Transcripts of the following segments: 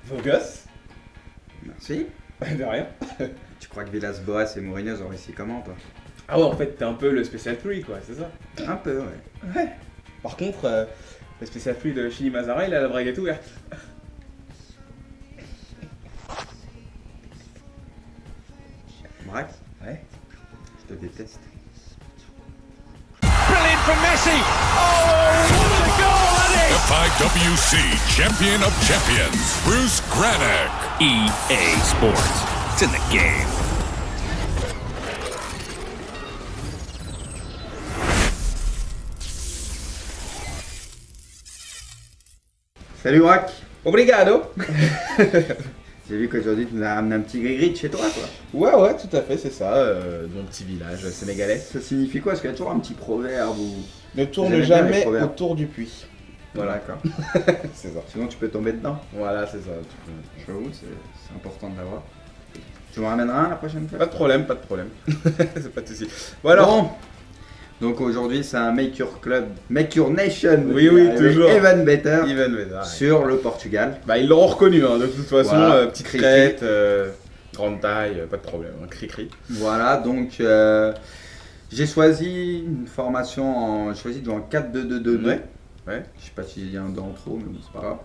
Vos gosses. Merci. De rien. Tu crois que Villas-Boas et Mourinho auraient réussi comment, toi? Ah ouais, en fait, t'es un peu le Special 3, quoi, c'est ça? Un peu, ouais. Ouais. Par contre, le Special 3 de Chili Mazara, il a la braguette ouverte. Braque, Ouais. je te déteste. Brilliant from Messi. Oh, what a goal that is! The FIWC Champion of Champions, Bruce Granick. EA Sports. It's in the game. Salut Braque. Obrigado. J'ai vu qu'aujourd'hui tu nous as ramené un petit gris-gris de chez toi, quoi. Ouais, tout à fait, c'est ça, mon petit village sénégalais. Ça signifie quoi? Est-ce qu'il y a toujours un petit proverbe ou... Ne Vous tourne aimez bien les jamais proverbes. autour du puits. Voilà, Voilà, d'accord. c'est ça. Sinon tu peux tomber dedans. Voilà, c'est ça. J'avoue, c'est important de l'avoir. Tu m'en ramèneras un la prochaine fois? Pas de problème, pas de problème. C'est pas de soucis. Bon alors, Bon. Donc aujourd'hui c'est un Make Your Club, Make Your Nation. Oui, oui, avec toujours. Evan Better Ivan Vedar, ouais. sur le Portugal. Bah ils l'auront reconnu, hein, de toute façon, Voilà. petite Cri-cri. crête, grande taille, pas de problème, hein, cri-cri. Voilà, donc j'ai choisi une formation j'ai choisi en 4-2-2-2-2. Ouais. Ouais. Je sais pas s'il y a un dans trop, mais bon, c'est pas grave.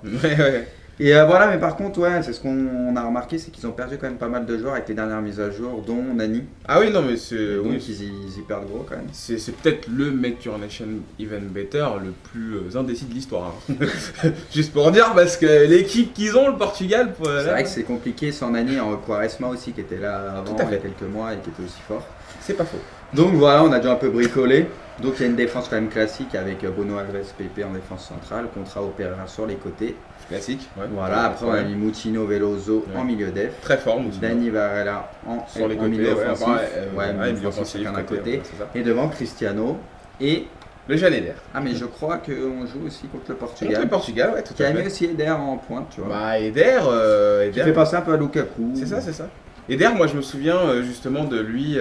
Ouais. Et voilà, mais par contre, ouais, c'est ce qu'on a remarqué, c'est qu'ils ont perdu quand même pas mal de joueurs avec les dernières mises à jour, dont Nani. Ah oui, non mais c'est... Donc oui, ils y perdent gros quand même. c'est peut-être le Make Your Nation Even Better le plus indécis de l'histoire. Hein. Juste pour dire, parce que l'équipe qu'ils ont, le Portugal... C'est vrai que c'est compliqué sans Nani, en Quaresma aussi, qui était là avant, Tout à il y a fait. quelques mois et qui était aussi fort. C'est pas faux. Donc voilà, on a dû un peu bricoler. Donc il y a une défense quand même classique avec Bruno Alves, Pepe en défense centrale, Contra Opera sur les côtés. Classique. Ouais. Voilà, après on a mis Moutinho Veloso Ouais. en milieu def. Très fort, Moutinho. Dani Varela Sur les en côtés, milieu ouais, offensif. après, milieu milieu offensif chacun d'un côté. ouais, c'est ça. Et devant Cristiano. Et Le jeune Eder. ah mais je crois qu'on joue aussi contre le Contre Portugal. le Portugal, ouais, tout Qui à a mis fait. aussi Eder en pointe, tu vois. Bah Eder, Qui fait passer un peu à Lukaku. c'est ça, c'est ça. Eder, moi je me souviens justement de lui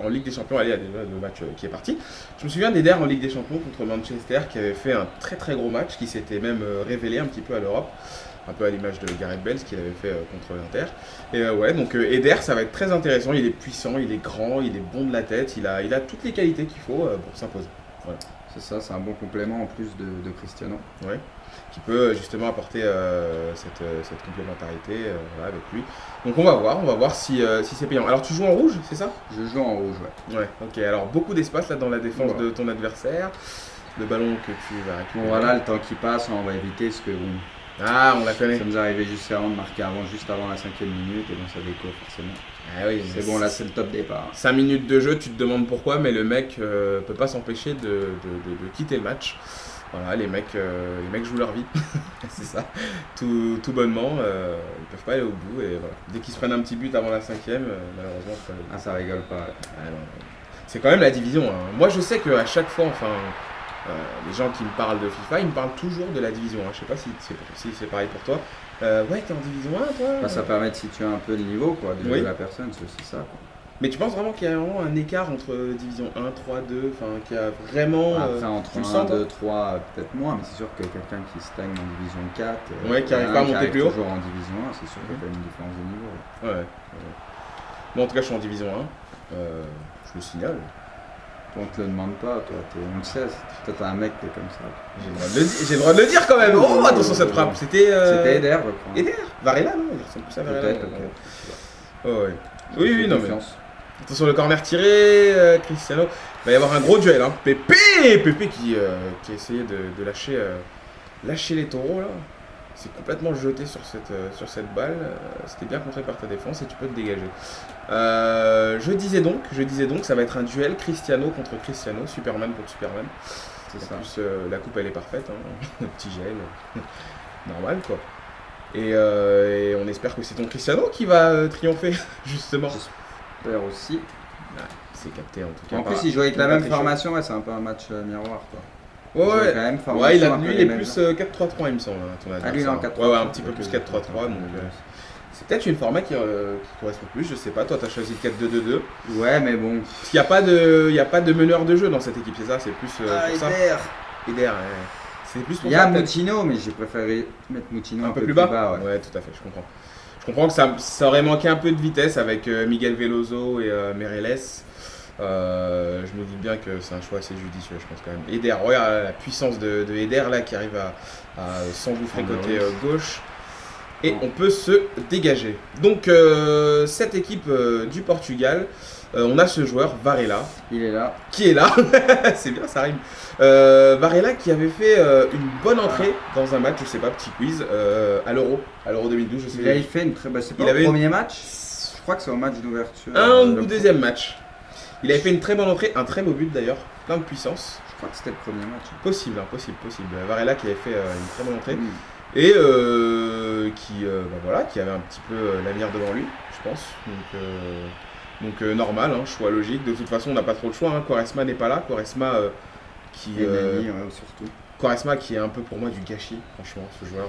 en Ligue des Champions, allez, il y a déjà le match qui est parti. Je me souviens d'Eder en Ligue des Champions contre Manchester qui avait fait un très très gros match, qui s'était même révélé un petit peu à l'Europe, un peu à l'image de Gareth Bale, ce qu'il avait fait contre l'Inter. Et ouais, donc Eder, ça va être très intéressant, il est puissant, il est grand, il est bon de la tête, il a toutes les qualités qu'il faut pour s'imposer. Voilà. C'est ça, c'est un bon complément en plus de Cristiano. Ouais. Qui peut justement apporter cette complémentarité voilà, avec lui. Donc on va voir si c'est payant. Alors tu joues en rouge, c'est ça? Je joue en rouge, ouais. Ouais, ok. Alors beaucoup d'espace là dans la défense Ouais. de ton adversaire. Le ballon que tu vas récupérer. Bon voilà, le temps qui passe, on va éviter ce que bon, Ah, on la connaît. ça nous est arrivé juste avant de marquer juste avant la 5e minute et bon ça déco forcément. Ah oui, C'est bon, là c'est le top départ. 5 minutes de jeu, tu te demandes pourquoi, mais le mec peut pas s'empêcher de quitter le match. Voilà, les mecs jouent leur vie, c'est ça, tout bonnement, ils peuvent pas aller au bout et voilà. Dès qu'ils se prennent un petit but avant la 5e, malheureusement, c'est pas le- Ah ça rigole pas. Ouais. Ah non, c'est quand même la division. Hein. Moi je sais qu'à chaque fois, enfin, les gens qui me parlent de FIFA, ils me parlent toujours de la division. Hein. Je sais pas si c'est pareil pour toi. Ouais, t'es en division 1 toi Bah, ça permet de situer un peu le niveau quoi, Oui. de la personne, c'est aussi ça quoi. Mais tu penses vraiment qu'il y a vraiment un écart entre division 1, 3, 2, enfin qu'il y a vraiment... Après entre tu le 1, sens, toi 2, 3 peut-être moins, mais c'est sûr que quelqu'un qui stagne en division 4, Ouais, qui arrive un pas à monter arrive plus haut. toujours en division 1, c'est sûr qu'il y a quand même une différence de niveau. Ouais. Bon, en tout cas, je suis en division 1. Je le signale. On te le demande pas, toi, on le sait, toi t'es un mec, t'es comme ça. J'ai le droit de le dire quand même. Oh, attention cette frappe. C'était... C'était Eder, je crois. Eder Varela, non? Il ressemble plus à Varela. Peut-être, non. ok. Oh, ouais. Oui, non, mais... Confiance. Attention, le corner tiré, Cristiano. Il va y avoir un gros duel, hein. Pepe qui a essayé de lâcher les taureaux, là. C'est complètement jeté sur cette balle. C'était bien contré par ta défense et tu peux te dégager. Je disais donc, ça va être un duel Cristiano contre Cristiano, Superman contre Superman. C'est En ça. plus, la coupe, elle est parfaite, hein. Petit gel. Normal, quoi. Et on espère que c'est ton Cristiano qui va triompher, justement. J'espère aussi. Ah, c'est capté, en tout cas. En plus, par- il joue avec la par même Patricio. formation, ouais, c'est un peu un match miroir, quoi. Ouais, Il joue ouais. quand même formation Ouais, un peu lui, il les est mêmes plus gens. 4-3-3, il me semble, hein, ton Ah, lui, il est en adversaire. 4-3-3. Ouais, un petit peu plus 4-3-3. Donc, c'est peut-être une format qui correspond plus, je sais pas. Toi, t'as choisi le 4-2-2-2. Ouais, mais bon. Il n'y a pas de meneur de jeu dans cette équipe, c'est ça? C'est plus pour ça. Eder, ouais. C'est plus pour Il y a ça, peut-être. Moutinho, mais j'ai préféré mettre Moutinho Un peu plus bas. ouais. Ouais, tout à fait, je comprends. Je comprends que ça aurait manqué un peu de vitesse avec Miguel Veloso et Meireles. Je me dis bien que c'est un choix assez judicieux, je pense quand même. Eder, regarde la puissance de Eder là qui arrive à s'engouffrer côté gauche. Et on peut se dégager. Donc cette équipe du Portugal, on a ce joueur Varela Il est là. qui est là. C'est bien, ça rime. Varela qui avait fait une bonne entrée dans un match, je sais pas, petit quiz, à l'Euro 2012, je sais Il avait fait une très bonne. C'est pas Il le avait premier match. Je crois que c'est au match d'ouverture. un le ou deuxième match. Il avait fait une très bonne entrée, un très beau but d'ailleurs, plein de puissance. Je crois que c'était le premier match. Possible. Varela qui avait fait une très bonne entrée. Mm. Et qui avait un petit peu l'avenir devant lui, je pense. Donc normal, hein, choix logique. De toute façon, on n'a pas trop le choix. Hein. Quaresma n'est pas là. Quaresma Et Nani, ouais, surtout. Quaresma qui est un peu pour moi du gâchis, franchement, ce joueur.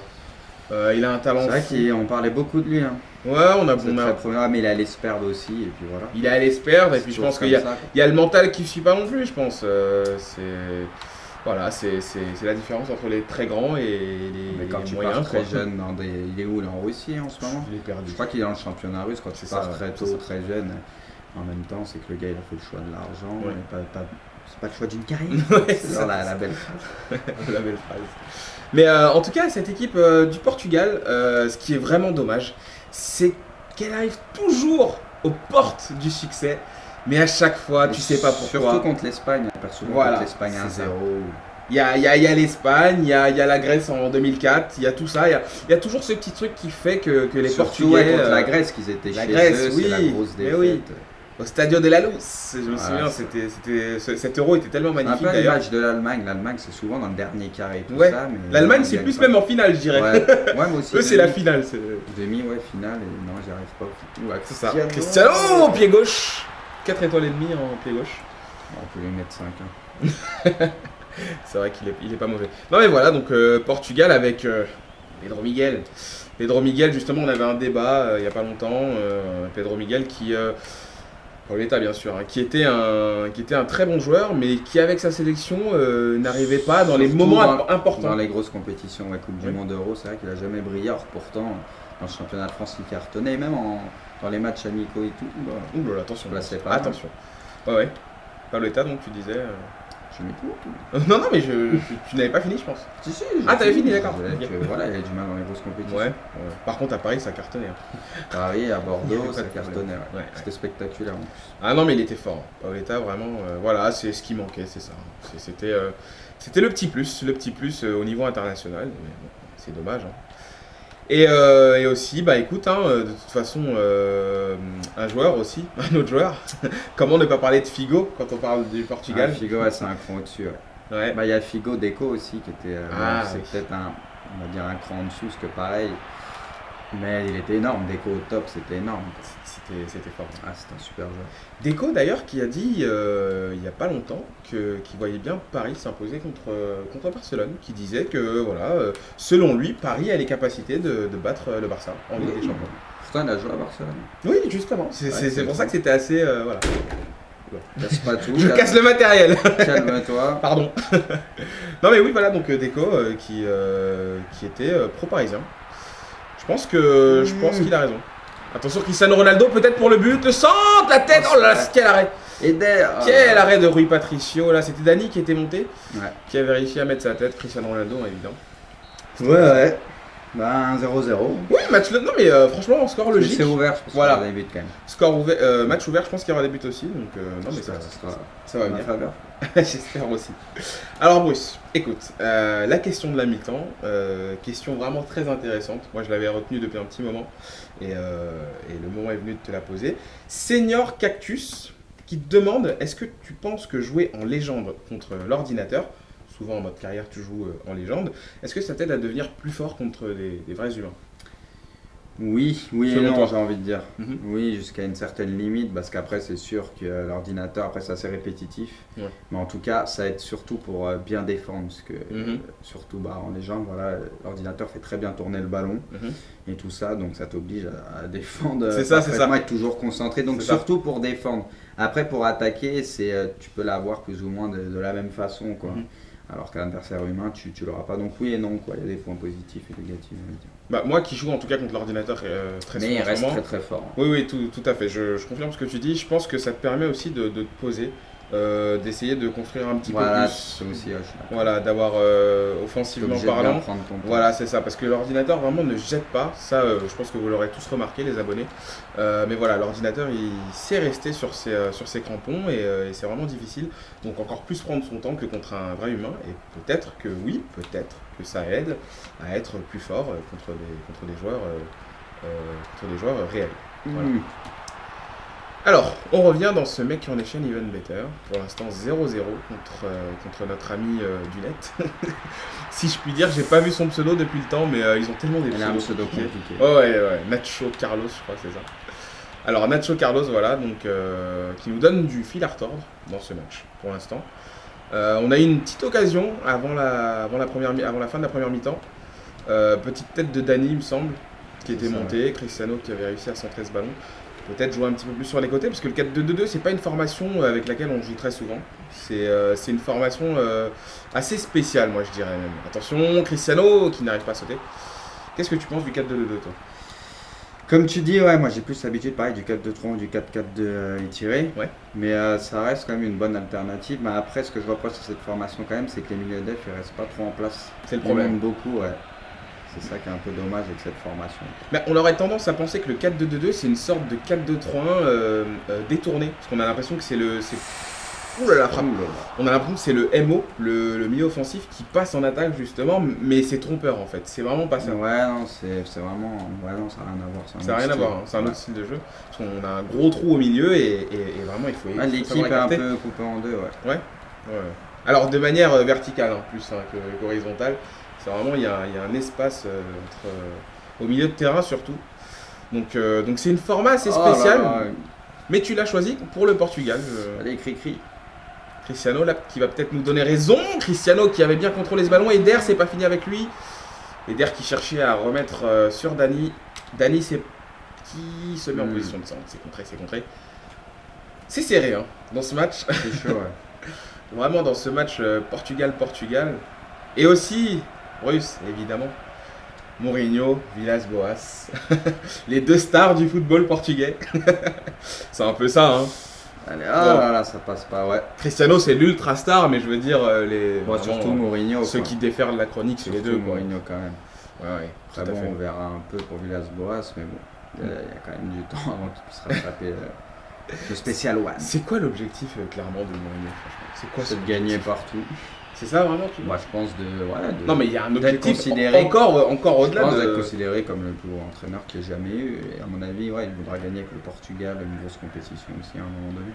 Il a un talent. C'est vrai fou. qu'on parlait beaucoup de lui. Hein. Ouais, on a C'est très premier, mais il allait se perdre aussi. Et puis voilà. Il est allé se perdre. Et C'est puis je toujours pense qu'il y a, comme ça, quoi. il y a le mental qui ne suit pas non plus, je pense. C'est la différence entre les très grands et Mais quand les tu moyens. pars très quoi. jeune, il est où? Il est en Russie en ce moment? Je l'ai perdu. Je crois qu'il est dans le championnat russe. Quand tu C'est pars ça, très c'est tôt, ça. très jeune, en même temps, c'est que le gars il a fait le choix de l'argent. Ouais. Et c'est pas le choix d'une carrière. Ouais, c'est c'est genre ça. la belle phrase. La belle phrase. Mais en tout cas, cette équipe du Portugal, ce qui est vraiment dommage, c'est qu'elle arrive toujours aux portes du succès, mais à chaque fois, tu sais pas pourquoi. Surtout contre l'Espagne, on perd souvent Voilà, contre l'Espagne c'est 1-0. Il y a l'Espagne, il y a la Grèce en 2004, il y a tout ça. Il y a toujours ce petit truc qui fait que les Surtout Portugais. contre la Grèce qu'ils étaient la chez Grèce, eux, oui, c'est la grosse mais défaite. oui. Au Stadio de la Luz, je me Voilà, souviens, cet euro était tellement Un magnifique peu d'ailleurs. l'image de l'Allemagne. L'Allemagne, c'est souvent dans le dernier carré et tout Ouais. ça. Mais L'Allemagne, on c'est gagne plus pas. même en finale, je dirais. Ouais, ouais, moi aussi. Eux, c'est la demi. finale. Demi, ouais, finale. Et non, j'y arrive pas. Ouais, C'est ça. Cristiano. Cristiano, pied gauche. 4 étoiles et demie en pied gauche. On peut lui mettre 5. Hein. C'est vrai qu'il est pas mauvais. Non mais voilà, donc Portugal avec Pedro Miguel. Pedro Miguel, justement, on avait un débat il n'y a pas longtemps. Pedro Miguel qui, pour l'État bien sûr, hein, qui était un très bon joueur, mais qui avec sa sélection n'arrivait pas dans les Surtout moments importants. Dans les grosses compétitions, ouais, Coupe du Ouais. Monde Euro, c'est vrai qu'il a jamais brillé. Or, pourtant, dans le championnat de France, il cartonnait, même dans les matchs amicaux et tout. Bah, Ouh là là, attention. Là, c'est pas attention. Ouais. Paoletta, donc tu disais. je mets tout. Non, mais tu n'avais pas fini, je pense. Si, si. Ah, t'avais fini, d'accord. Ok. Voilà, il a du mal dans les grosses compétitions. Ouais. Par contre, à Paris, ça cartonnait. Hein. Paris, à Il y Bordeaux, avait pas ça de problème. cartonnait. Ouais. Ouais. C'était spectaculaire en plus. Ah non, mais il était fort. Paoletta, vraiment, voilà, c'est ce qui manquait, c'est ça. C'était le petit plus au niveau international. Mais bon, c'est dommage. Hein. Et aussi, bah écoute, hein, de toute façon, un joueur aussi, un autre joueur. Comment ne pas parler de Figo quand on parle du Portugal? Ah, Figo, ouais, c'est un cran au-dessus. Ouais. Ouais. Bah, il y a Figo Deco aussi qui était. C'est oui. peut-être on va dire un cran en dessous, parce que pareil. Mais il était énorme. Deco au top, c'était énorme. C'était fort. Ah, c'était un super joueur. Deco d'ailleurs qui a dit il n'y a pas longtemps qu'il voyait bien Paris s'imposer contre Barcelone, qui disait que voilà, selon lui, Paris a les capacités de battre le Barça en Ligue des Champions. Pourtant, il a joué à Barcelone. Oui, justement. C'est c'est pour ça que c'était assez. Voilà. Casse pas tout. Je casse le matériel. Calme-toi. Pardon. Non mais oui, voilà, donc Deco qui était pro-parisien. Je pense qu'il a raison. Attention, Cristiano Ronaldo, peut-être pour le but, le centre, la tête, oh là là, quel arrêt! Eder. Quel arrêt de Rui Patricio, là, c'était Dani qui était monté, Ouais. qui a réussi à mettre sa tête, Cristiano Ronaldo, évidemment. Ouais. Bah, 1-0-0. Oui, non mais franchement, score logique. C'est ouvert, je pense Voilà. qu'il y aura des buts quand même. Score ouvert, match ouvert, je pense qu'il y aura des buts aussi, donc non mais J'espère que ça va en ma bien. faveur. J'espère aussi. Alors Bruce, écoute, la question de la mi-temps, question vraiment très intéressante. Moi je l'avais retenue depuis un petit moment et le moment est venu de te la poser. Senior Cactus qui te demande, est-ce que tu penses que jouer en légende contre l'ordinateur, souvent en mode carrière tu joues en légende, est-ce que ça t'aide à devenir plus fort contre des vrais humains? Oui et Selon non, toi. j'ai envie de dire. Mhm. Oui, jusqu'à une certaine limite, parce qu'après, c'est sûr que l'ordinateur, après, c'est assez répétitif. Ouais. Mais en tout cas, ça aide surtout pour bien défendre, parce que, Mhm. surtout en légende, voilà, l'ordinateur fait très bien tourner le ballon Mhm. et tout ça, donc ça t'oblige à défendre. C'est ça, c'est parfaitement, ça. être toujours concentré, donc C'est ça. surtout pour défendre. Après, pour attaquer, tu peux l'avoir plus ou moins de la même façon, quoi. Mhm. Alors qu'à l'adversaire humain, tu l'auras pas. Donc oui et non, quoi. Il y a des points positifs et négatifs. On va dire. Bah, moi qui joue en tout cas contre l'ordinateur très Mais souvent il en ce reste moment. très très fort. Oui, tout à fait. Je confirme ce que tu dis. Je pense que ça te permet aussi de te poser, d'essayer de construire un petit Voilà, peu plus. c'est aussi. Je suis d'accord. Voilà, d'avoir T'es offensivement obligé de bien parlant. prendre ton temps. Voilà, c'est ça, parce que l'ordinateur vraiment ne jette pas. Ça, je pense que vous l'aurez tous remarqué, les abonnés. Mais voilà, l'ordinateur, il sait rester sur ses crampons et c'est vraiment difficile. Donc encore plus prendre son temps que contre un vrai humain. Et peut-être que ça aide à être plus fort contre des joueurs réels. Voilà. Alors, on revient dans ce Make Your Nation Even Better. Pour l'instant, 0-0 contre notre ami du net. Si je puis dire, j'ai pas vu son pseudo depuis le temps, mais ils ont tellement des Il a un pseudos pseudo compliqués. compliqué. Ouais, Nacho Carlos, je crois que c'est ça. Alors, Nacho Carlos, voilà, donc, qui nous donne du fil à retordre dans ce match, pour l'instant. On a eu une petite occasion avant la fin de la première mi-temps. Petite tête de Dani, il me semble, qui était montée. Cristiano qui avait réussi à centrer ce ballon. Peut-être jouer un petit peu plus sur les côtés, parce que le 4-2-2-2, c'est pas une formation avec laquelle on joue très souvent. C'est une formation assez spéciale, moi je dirais même. Attention, Cristiano qui n'arrive pas à sauter. Qu'est-ce que tu penses du 4-2-2-2, toi? Comme tu dis, ouais, moi j'ai plus l'habitude pareil du 4-2-3 ou du 4-4-2 étiré. Ouais. Mais ça reste quand même une bonne alternative. Mais après, ce que je reproche sur cette formation quand même, c'est que les milieux def ils restent pas trop en place. C'est le Ils problème. manquent beaucoup, ouais. C'est ça qui est un peu dommage avec cette formation. Mais on aurait tendance à penser que le 4-2-2-2, c'est une sorte de 4-2-3-1 détourné. Parce qu'on a l'impression que c'est le. Ouh là là, frappe. On a l'impression que c'est le MO, le milieu offensif, qui passe en attaque justement, mais c'est trompeur en fait. C'est vraiment pas ça. Ouais, non, c'est vraiment. Ouais, non, ça n'a rien à voir. Ça n'a rien à voir, hein. C'est un autre style de jeu. Parce qu'on a un gros trou au milieu et vraiment il faut. Ouais, l'équipe est un peu coupée en deux, ouais. Ouais. Alors de manière verticale en plus qu'horizontale. C'est vraiment, il y a un espace au milieu de terrain surtout. Donc c'est une format assez spéciale. Oh là là. Mais tu l'as choisi pour le Portugal. Allez, cri-cri. Cristiano là qui va peut-être nous donner raison. Cristiano qui avait bien contrôlé ce ballon. Eder, c'est pas fini avec lui. Eder qui cherchait à remettre sur Dani. Dani c'est qui se met en position de centre. C'est contré. C'est serré hein, dans ce match. C'est chaud, ouais. Vraiment dans ce match Portugal. Et aussi russe évidemment. Mourinho, Villas-Boas. Les deux stars du football portugais. C'est un peu ça hein. Allez, là, ça passe pas, ouais. Cristiano c'est l'ultra star, mais je veux dire Surtout Mourinho. Ceux qui déferlent la chronique, c'est les deux. Mourinho quand même. Ouais, Après bon, on verra un peu pour Villas-Boas, mais bon, il y a quand même du temps avant qu'il puisse rattraper le spécial one. C'est quoi l'objectif clairement de Mourinho, franchement? C'est quoi C'est de gagner partout. C'est ça vraiment tu Moi je pense de Non mais il y a un objectif considéré, encore au-delà d'être de... considéré comme le plus gros entraîneur qu'il ait jamais eu. Et à mon avis, ouais, il voudra gagner avec le Portugal une grosse compétition aussi à un moment donné.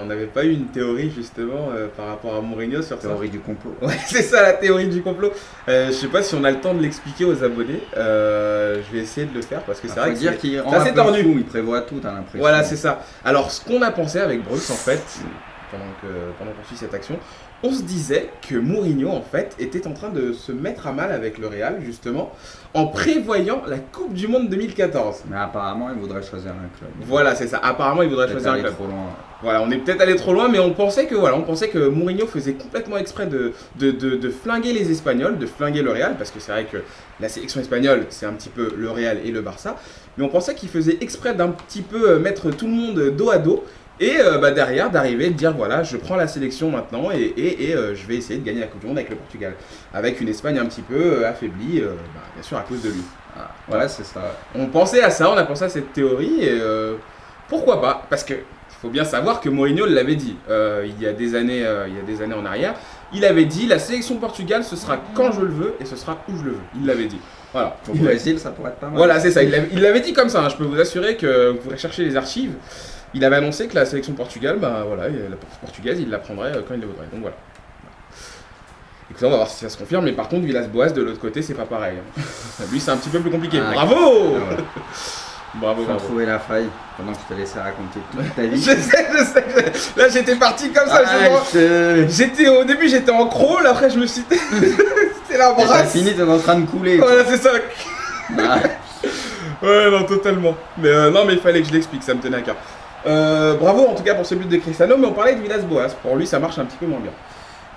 On n'avait pas eu une théorie justement par rapport à Mourinho sur ça. Théorie du complot. Ouais, c'est ça la théorie du complot. Je sais pas si on a le temps de l'expliquer aux abonnés. Je vais essayer de le faire parce que c'est vrai que dire qu'il rend assez un peu tordu. fou, il prévoit tout, t'as l'impression. Voilà, c'est ça. Alors, ce qu'on a pensé avec Bruce en fait, pendant qu'on suit cette action, on se disait que Mourinho en fait était en train de se mettre à mal avec le Real justement en prévoyant la Coupe du Monde 2014. Mais apparemment, il voudrait choisir un club. Voilà, c'est ça. Apparemment, il voudrait Peut-être choisir un aller club. trop loin. Voilà, on est peut-être allé trop loin, mais on pensait que Mourinho faisait complètement exprès de flinguer les Espagnols, de flinguer le Real, parce que c'est vrai que la sélection espagnole, c'est un petit peu le Real et le Barça, mais on pensait qu'il faisait exprès d'un petit peu mettre tout le monde dos à dos, et derrière d'arriver, de dire voilà, je prends la sélection maintenant, et je vais essayer de gagner la Coupe du Monde avec le Portugal, avec une Espagne un petit peu affaiblie, bien sûr à cause de lui. Ah, ouais, c'est ça. On pensait à ça, on a pensé à cette théorie, et pourquoi pas, parce que il faut bien savoir que Mourinho l'avait dit il y a des années en arrière. Il avait dit la sélection Portugal ce sera quand je le veux et ce sera où je le veux. Il l'avait dit. Voilà. Pour le Brésil, ça pourrait être pas mal. Voilà, c'est ça. Il l'avait dit comme ça. Hein. Je peux vous assurer que vous pourrez chercher les archives. Il avait annoncé que la sélection Portugal, la portugaise, il la prendrait quand il le voudrait. Donc voilà. Écoutez, on va voir si ça se confirme. Mais par contre, Villas-Boas de l'autre côté, c'est pas pareil. Hein. Lui, c'est un petit peu plus compliqué. Ah, bravo. Ah, ouais. Bravo. Faut trouver la faille pendant que je te laissais raconter toute ta vie. Je sais. Là, j'étais parti comme ça. Au début, j'étais en crawl. Après, je me suis. C'était la T'as brasse. fini, t'es en train de couler. Voilà, c'est ça. Ah. Ouais, non, totalement. Mais non, mais il fallait que je l'explique. Ça me tenait à cœur. Bravo en tout cas pour ce but de Cristiano. Mais on parlait de Villas-Boas. Pour lui, ça marche un petit peu moins bien.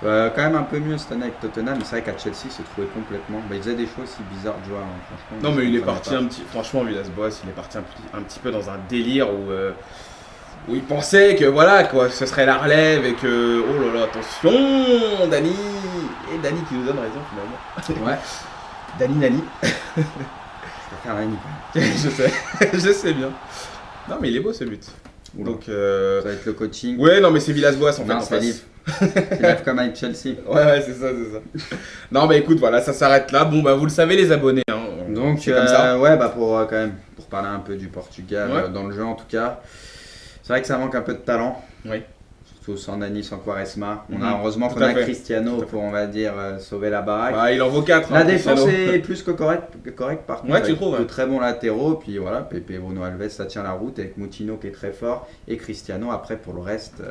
Quand même un peu mieux cette année avec Tottenham, mais c'est vrai qu'à Chelsea, il s'est trouvé complètement. Il faisait des choses si bizarres, tu vois, hein, franchement. Non, mais il est comprenait parti pas. un petit. Franchement, Villas-Boas, il est parti un petit peu dans un délire où il pensait que voilà, quoi, ce serait la relève et que. Oh là là, attention, Dani. Et Dani qui nous donne raison finalement. Ouais, Dani Nani. je vais faire la nuit. je sais, je sais bien. Non, mais il est beau ce but. Oula. Donc. Ça va être le coaching. Ouais, non, mais c'est Villas-Boas en fait. Non, en c'est face. Liv. C'est Liv comme avec Chelsea. Ouais, c'est ça, c'est ça. Non, bah écoute, voilà, ça s'arrête là. Bon, bah vous le savez, les abonnés. Hein, Donc, c'est comme ça. ouais, bah quand même, pour parler un peu du Portugal, Ouais. dans le jeu en tout cas, c'est vrai que ça manque un peu de talent. Oui. Surtout sans Nani, sans Quaresma. On Mhm. a heureusement Tout qu'on à a fait. Cristiano Tout à fait. pour, on va dire, sauver la baraque. Bah, il en vaut 4. La défense est plus que correcte par contre. Ouais, tu avec trouves, de ouais. très bons latéraux. Puis voilà, Pepe et Bruno Alves, ça tient la route avec Moutinho qui est très fort. Et Cristiano, après, pour le reste,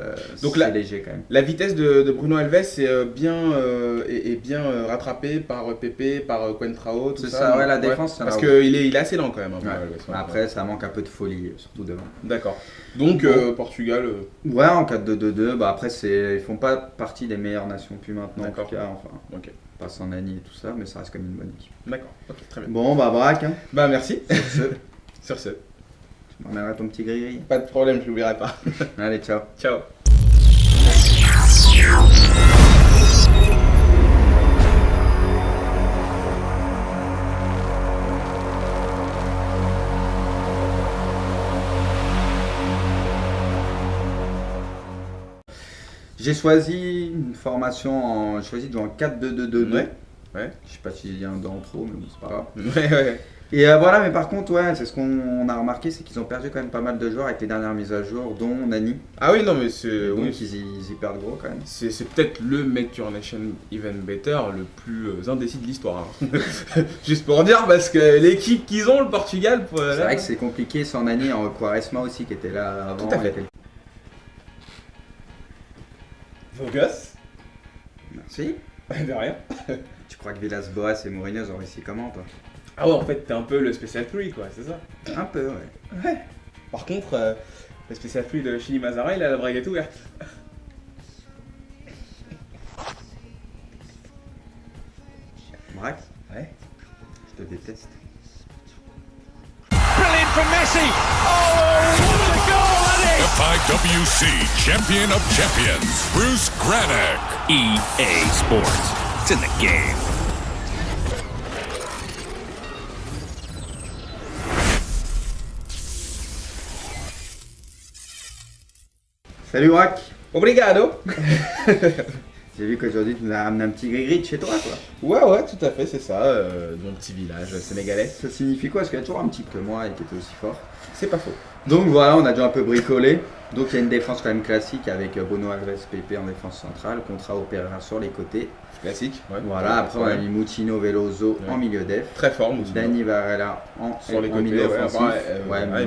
Donc c'est là- léger quand même. La vitesse de Bruno Alves est bien rattrapée par Pepe, par Coentrao, tout C'est ça. ça, ouais, la défense, ça Parce va. qu'il est assez lent quand même. Hein, Ouais. Bruno Alves, ouais. Après, ça manque un peu de folie, surtout devant. D'accord. Donc, Bon. Portugal. Ouais, en 4-2-2-2, bah après, ils font pas partie des meilleures nations plus maintenant, en D'accord. tout cas. Enfin, Ok. pas sans Nani et tout ça, mais ça reste comme une bonne équipe. D'accord. Ok, très bien. Bon, bah, braque, hein. Bah, merci. Sur ce, Sur ce. tu m'emmèneras ton petit gris-gris. Pas de problème, je l'oublierai pas. Allez, ciao. Ciao. J'ai choisi une formation j'ai choisi en 4-2-2-2. Ouais. Ouais. Je sais pas s'il y a un dans trop, mais bon, c'est pas grave. Ouais, ouais. Et voilà, mais par contre, ouais, c'est ce qu'on a remarqué, c'est qu'ils ont perdu quand même pas mal de joueurs avec les dernières mises à jour, dont Nani. Ah oui, non, mais c'est. Donc Oui, ils y perdent gros quand même. c'est peut-être le Make Your Nation Even Better le plus indécis de l'histoire. Hein. Juste pour dire, parce que l'équipe qu'ils ont, le Portugal. C'est vrai que c'est compliqué sans Nani, en Quaresma aussi qui était là avant. Tout à fait. il y a quelques- Vos gosses. Merci. De rien. Tu crois que Villas-Boas et Mourinho ont réussi comment, toi? Ah ouais, en fait, t'es un peu le Special 3, quoi, c'est ça. Un peu, ouais. Ouais. Par contre, le Special 3 de Chili Mazara, il a la braguette ouverte. Braque, Ouais. je te déteste. Brilliant from Messi. Oh, what a goal that is! FIWC Champion of Champions, Bruce Granick. EA Sports. It's in the game. Salut Braque. Obrigado. J'ai vu qu'aujourd'hui tu nous as ramené un petit gris-gris de chez toi, quoi. Ouais, ouais, tout à fait, c'est ça, mon petit village sénégalais. Ça signifie quoi? Parce qu'il y a toujours un petit que moi et qui était aussi fort. C'est pas faux. Donc voilà, on a déjà un peu bricolé. Donc il y a une défense quand même classique avec Bruno Alves, Pepe en défense centrale, Contrao Pereira sur les côtés. Classique. Ouais. Voilà, après on a mis Moutinho, Veloso Ouais. en milieu def. Très fort, Moutinho. Dani Varela Sur les en côtés, milieu ouais, offensif.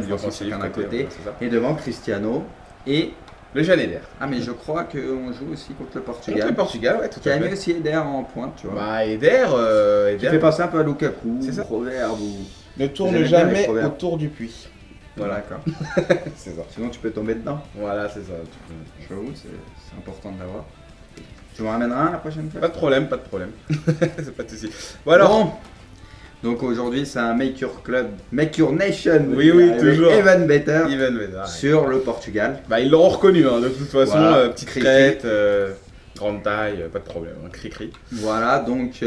Milieu offensif, chacun d'un côté. ouais, c'est ça. Et devant Cristiano. Et Le jeune Eder. ah mais je crois qu'on joue aussi contre le Contre Portugal. le Portugal, ouais, tout Qui a à mis fait. aussi Eder en pointe, tu vois. Bah, Eder, Qui fait penser un peu à Lukaku, C'est ça. Proverbe ou. ne tourne J'aime bien les jamais proverbes. autour du puits. Voilà, Voilà, d'accord. c'est ça. Sinon tu peux tomber dedans. Voilà, c'est ça. J'avoue, c'est important de l'avoir. Tu m'en ramèneras un la prochaine fois? Pas de problème, pas de problème. C'est pas de soucis. Bon alors, Bon. Donc aujourd'hui c'est un Make Your Club, Make Your Nation. Oui, oui, avec toujours. Evan Better Even Eder. ouais. sur le Portugal. Bah, ils l'auront reconnu, hein, de toute façon. Voilà. Petite Cri-cri. crête, grande taille, pas de problème. Hein, cri-cri. Voilà, donc